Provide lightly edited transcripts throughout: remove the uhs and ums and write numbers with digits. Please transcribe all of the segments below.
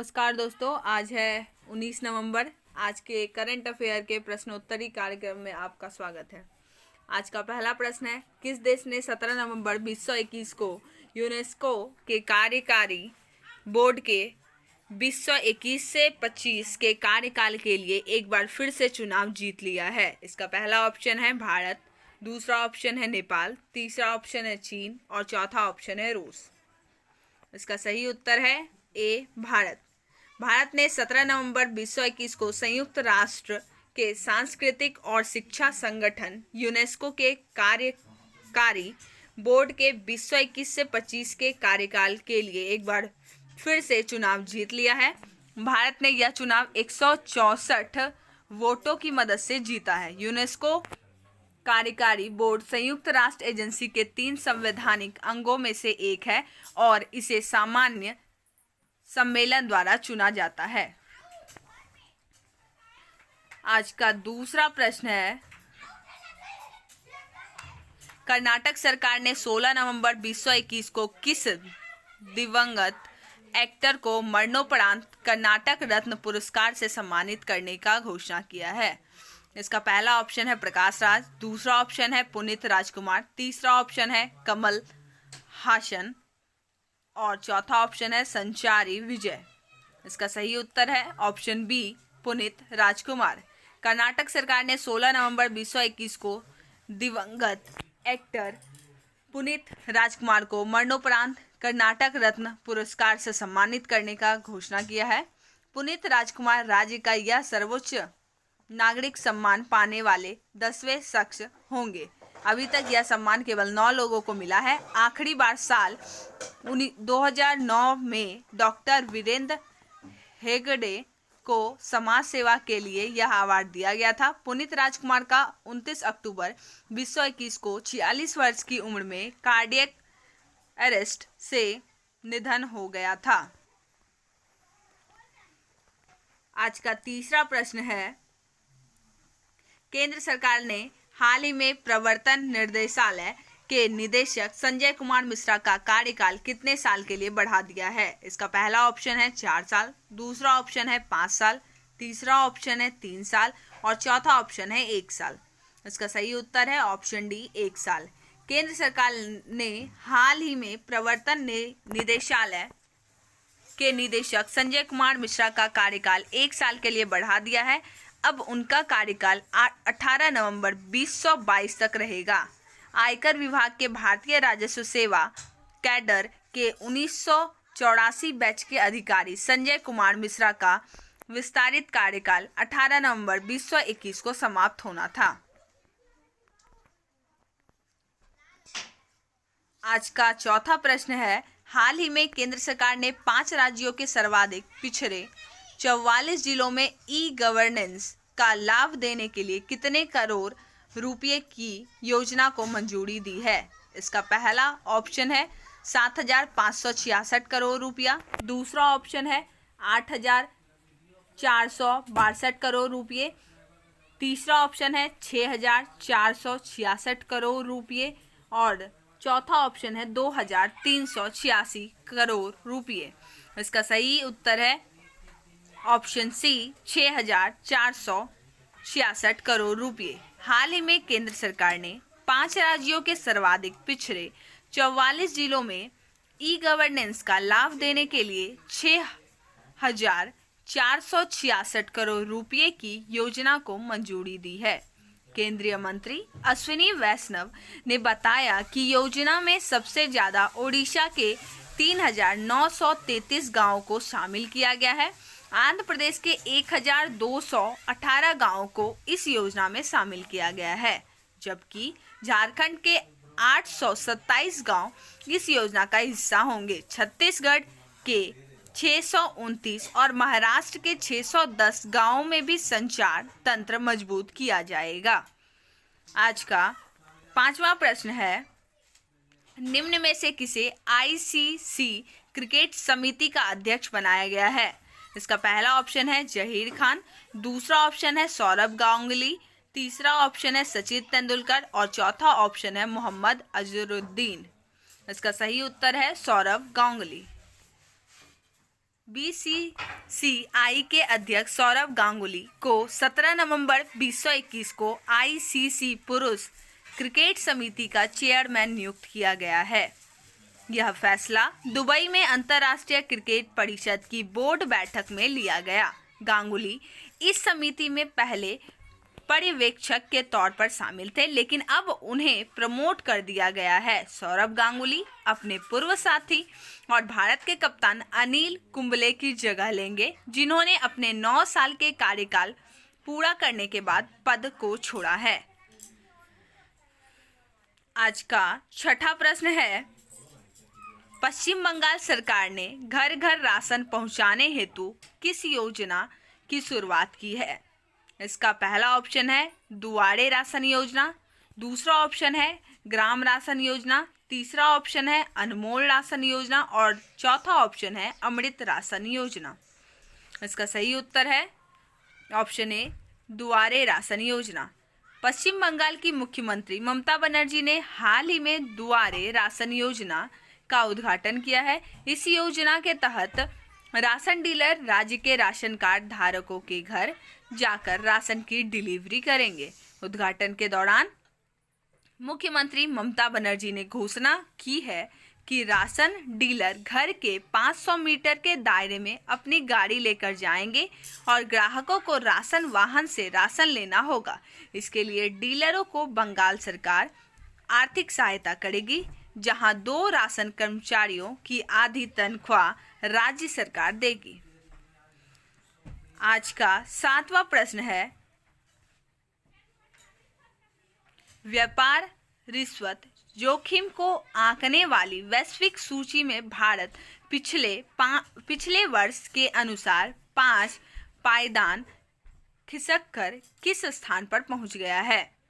नमस्कार दोस्तों, आज है 19 नवंबर। आज के करंट अफेयर के प्रश्नोत्तरी कार्यक्रम में आपका स्वागत है। आज का पहला प्रश्न है, किस देश ने 17 नवंबर 2021 को यूनेस्को के कार्यकारी बोर्ड के 2021 से 25 के कार्यकाल के लिए एक बार फिर से चुनाव जीत लिया है? इसका पहला ऑप्शन है भारत, दूसरा ऑप्शन है नेपाल, तीसरा ऑप्शन है चीन और चौथा ऑप्शन है रूस। इसका सही उत्तर है ए, भारत। भारत ने 17 नवंबर 2021 को संयुक्त राष्ट्र के सांस्कृतिक और शिक्षा संगठन यूनेस्को के कार्यकारी बोर्ड के 2021 से 25 के कार्यकाल के लिए एक बार फिर से चुनाव जीत लिया है। भारत ने यह चुनाव 164 वोटों की मदद से जीता है। यूनेस्को कार्यकारी बोर्ड संयुक्त राष्ट्र एजेंसी के 3 संवैधानिक अंगों में से एक है और इसे सामान्य सम्मेलन द्वारा चुना जाता है। आज का दूसरा प्रश्न है, कर्नाटक सरकार ने 16 नवंबर 2021 को किस दिवंगत एक्टर को मरणोपरांत कर्नाटक रत्न पुरस्कार से सम्मानित करने का घोषणा किया है? इसका पहला ऑप्शन है प्रकाश राज, दूसरा ऑप्शन है पुनीत राजकुमार, तीसरा ऑप्शन है कमल हासन और चौथा ऑप्शन है संचारी विजय। इसका सही उत्तर है ऑप्शन बी, पुनीत राजकुमार। कर्नाटक सरकार ने 16 नवंबर 2021 को दिवंगत एक्टर पुनीत राजकुमार को मरणोपरांत कर्नाटक रत्न पुरस्कार से सम्मानित करने का घोषणा किया है। पुनीत राजकुमार राज्य का यह सर्वोच्च नागरिक सम्मान पाने वाले 10वें शख्स होंगे। अभी तक यह सम्मान केवल 9 लोगों को मिला है। आखिरी बार साल 2009 में डॉक्टर वीरेंद्र हेगड़े को समाज सेवा के लिए यह अवार्ड दिया गया था। पुनीत राजकुमार का 29 अक्टूबर 2021 को 46 वर्ष की उम्र में कार्डियक अरेस्ट से निधन हो गया था। आज का तीसरा प्रश्न है, केंद्र सरकार ने हाल ही में प्रवर्तन निर्देशालय के निदेशक संजय कुमार मिश्रा का कार्यकाल कितने साल के लिए बढ़ा दिया है? इसका पहला ऑप्शन है 4 साल, दूसरा ऑप्शन है 5 साल, तीसरा ऑप्शन है 3 साल और चौथा ऑप्शन है 1 साल। इसका सही उत्तर है ऑप्शन डी, 1 साल। केंद्र सरकार ने हाल ही में प्रवर्तन निदेशालय के निदेशक संजय कुमार मिश्रा का कार्यकाल 1 साल के लिए बढ़ा दिया है। अब उनका कार्यकाल 18 नवंबर 2022 तक रहेगा। आयकर विभाग के भारतीय राजस्व सेवा कैडर के 1984 बैच के अधिकारी संजय कुमार मिश्रा का विस्तारित कार्यकाल 18 नवंबर 2021 को समाप्त होना था। आज का चौथा प्रश्न है, हाल ही में केंद्र सरकार ने 5 राज्यों के सर्वाधिक पिछड़े 44 जिलों में ई गवर्नेंस का लाभ देने के लिए कितने करोड़ रुपए की योजना को मंजूरी दी है? इसका पहला ऑप्शन है 7,566 करोड़ रुपया, दूसरा ऑप्शन है 8,462 करोड़ रुपये, तीसरा ऑप्शन है 6,466 करोड़ रुपये और चौथा ऑप्शन है 2,386 करोड़ रुपये। इसका सही उत्तर है ऑप्शन सी, 6,466 करोड़ रुपये। हाल ही में केंद्र सरकार ने 5 राज्यों के सर्वाधिक पिछड़े 44 जिलों में ई गवर्नेंस का लाभ देने के लिए 6,466 करोड़ रुपये की योजना को मंजूरी दी है। केंद्रीय मंत्री अश्विनी वैष्णव ने बताया कि योजना में सबसे ज्यादा ओडिशा के 3,933 गांवों को शामिल किया गया है। आंध्र प्रदेश के 1,218 गांवों को इस योजना में शामिल किया गया है, जबकि झारखंड के 827 गांव इस योजना का हिस्सा होंगे। छत्तीसगढ़ के 629 और महाराष्ट्र के 610 गांवों में भी संचार तंत्र मजबूत किया जाएगा। आज का 5वां प्रश्न है, निम्न में से किसे आईसीसी क्रिकेट समिति का अध्यक्ष बनाया गया है? इसका पहला ऑप्शन है जहीर खान, दूसरा ऑप्शन है सौरभ गांगुली, तीसरा ऑप्शन है सचिन तेंदुलकर और चौथा ऑप्शन है मोहम्मद अजहरुद्दीन। इसका सही उत्तर है सौरभ गांगुली। बीसीसीआई के अध्यक्ष सौरव गांगुली को 17 नवंबर 2021 को आईसीसी पुरुष क्रिकेट समिति का चेयरमैन नियुक्त किया गया है। यह फैसला दुबई में अंतर्राष्ट्रीय क्रिकेट परिषद की बोर्ड बैठक में लिया गया। गांगुली इस समिति में पहले पर्यवेक्षक के तौर पर शामिल थे, लेकिन अब उन्हें प्रमोट कर दिया गया है। सौरव गांगुली अपने पूर्व साथी और भारत के कप्तान अनिल कुंबले की जगह लेंगे, जिन्होंने अपने 9 साल के कार्यकाल पूरा करने के बाद पद को छोड़ा है। आज का छठा प्रश्न है, पश्चिम बंगाल सरकार ने घर घर राशन पहुंचाने हेतु किस योजना की शुरुआत की है? इसका पहला ऑप्शन है दुआरे राशन योजना, दूसरा ऑप्शन है ग्राम राशन योजना, तीसरा ऑप्शन है अनमोल राशन योजना और चौथा ऑप्शन है अमृत राशन योजना। इसका सही उत्तर है ऑप्शन ए दुआरे राशन योजना। पश्चिम बंगाल की मुख्यमंत्री ममता बनर्जी ने हाल ही में दुआरे राशन योजना का उद्घाटन किया है। इस योजना के तहत राशन डीलर राज्य के राशन कार्ड धारकों के घर जाकर राशन की डिलीवरी करेंगे। उद्घाटन के दौरान मुख्यमंत्री ममता बनर्जी ने घोषणा की है कि राशन डीलर घर के 500 मीटर के दायरे में अपनी गाड़ी लेकर जाएंगे और ग्राहकों को राशन वाहन से राशन लेना होगा। इसके लिए डीलरों को बंगाल सरकार आर्थिक सहायता करेगी, जहां 2 राशन कर्मचारियों की आधी तनख्वाह राज्य सरकार देगी। आज का 7वां प्रश्न है, व्यापार रिश्वत जोखिम को आंकने वाली वैश्विक सूची में भारत पिछले वर्ष के अनुसार 5 पायदान खिसककर किस स्थान पर पहुंच गया है?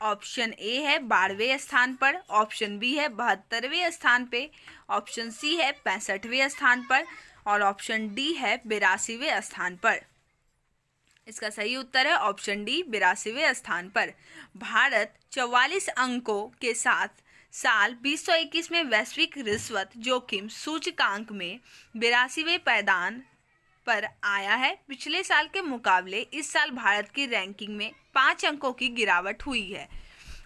ऑप्शन ए है 12वें स्थान पर, ऑप्शन बी है 72वें स्थान पे, ऑप्शन सी है 65वें स्थान पर और ऑप्शन डी है 82वें स्थान पर। इसका सही उत्तर है ऑप्शन डी 82वें स्थान पर। भारत 44 अंकों के साथ साल 2021 में वैश्विक रिश्वत जोखिम सूचकांक में 82वें पायदान पर आया है। पिछले साल के मुकाबले इस साल भारत की रैंकिंग में 5 अंकों की गिरावट हुई है।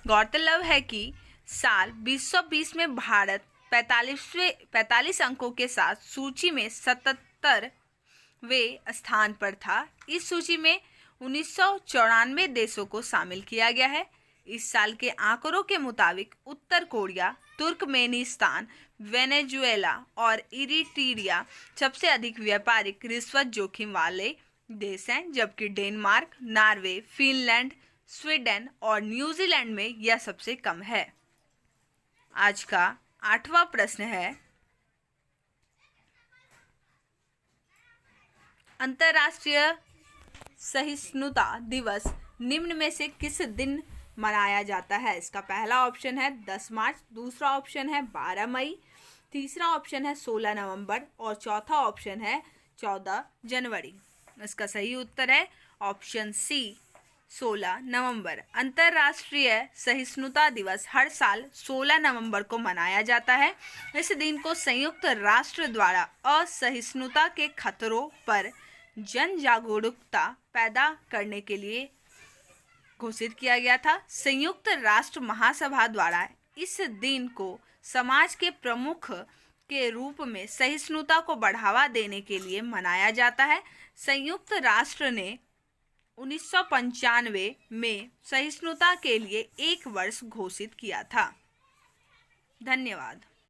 गौरतलब है कि साल 2020 में भारत 45 अंकों के साथ सूची में 77वें स्थान पर था। इस सूची में 1994 देशों को शामिल किया गया है। इस साल के आंकड़ों के मुताबिक उत्तर कोरिया, तुर्कमेनिस्तान, वेनेजुएला और इरिट्रिया सबसे अधिक व्यापारिक रिश्वत जोखिम वाले देश हैं, जबकि डेनमार्क, नॉर्वे, फिनलैंड, स्वीडन और न्यूजीलैंड में यह सबसे कम है। आज का 8वां प्रश्न है, अंतर्राष्ट्रीय सहिष्णुता दिवस निम्न में से किस दिन मनाया जाता है? इसका पहला ऑप्शन है 10 मार्च, दूसरा ऑप्शन है 12 मई, तीसरा ऑप्शन है 16 नवंबर और चौथा ऑप्शन है 14 जनवरी। इसका सही उत्तर है ऑप्शन सी 16 नवंबर। अंतर्राष्ट्रीय सहिष्णुता दिवस हर साल 16 नवंबर को मनाया जाता है। इस दिन को संयुक्त राष्ट्र द्वारा असहिष्णुता के खतरों पर जन जागरूकता पैदा करने के लिए घोषित किया गया था। संयुक्त राष्ट्र महासभा द्वारा इस दिन को समाज के प्रमुख के रूप में सहिष्णुता को बढ़ावा देने के लिए मनाया जाता है। संयुक्त राष्ट्र ने 1995 में सहिष्णुता के लिए 1 वर्ष घोषित किया था। धन्यवाद।